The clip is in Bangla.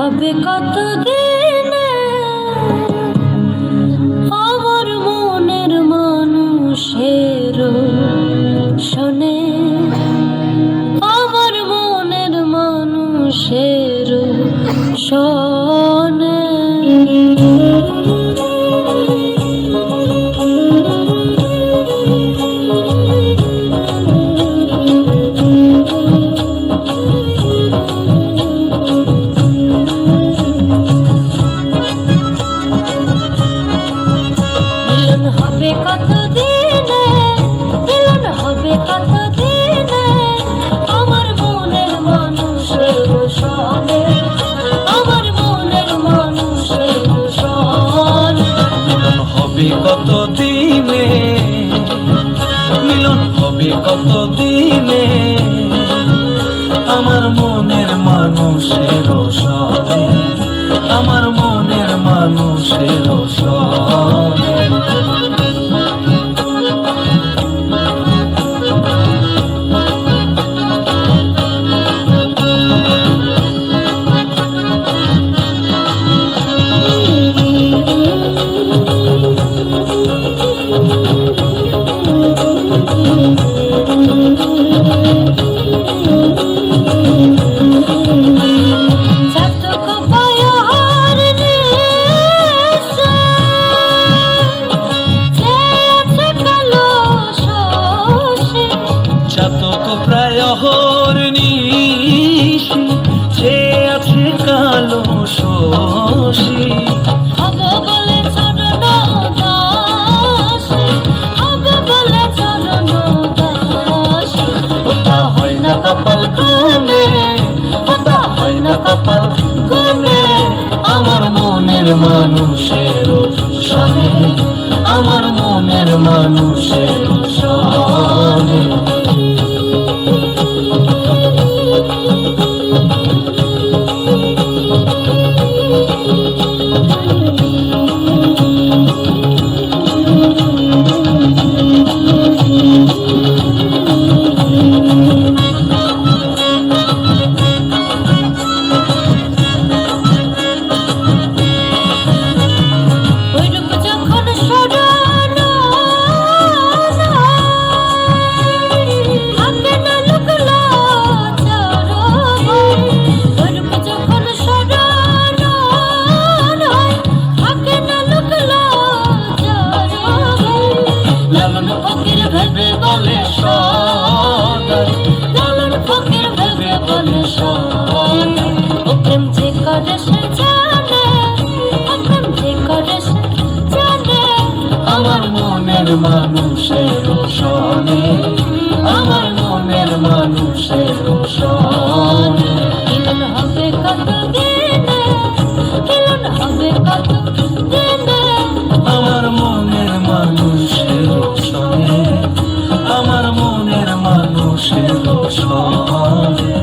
হবে কতদিনে আমার মনের মানুষের শোনে, আমার মনের মানুষের শোনে। হবে কতদিনে, মিলন হবে কতদিনে আমার মনের মানুষের শোনে, আমার মনের মানুষের শোনে। মিলন হবে কতদিনে, মিলন হবে কতদিনে আমার মনের মানুষের শোনে, আমার মনের মানুষের শোনে। চাতক প্রায় অহর্নিশি যে আছে কালো শোষী, হব বলে চরণ দাসী, হব বলে চরণ দাসী। ওটা হয় না কপাল গুনে, ওটা হয় না কপাল গুনে আমার মনের মানুষের শোনে, আমার মনের মানুষের শোনে। লালন ফকির ভেবে বলে সদাই, লালন ফকির ভেবে বলে সদাই। ও প্রেম যে করে সে জানে, ও প্রেম যে করে সে জানে আমার মনের মানুষের শোনে, আমার মনের মানুষের শোনে। মিলন হবে কতদিনে, মিলন হবে কতদিনে আমার মনের মানুষের শোনে, আমার মনের মানুষের শোনে।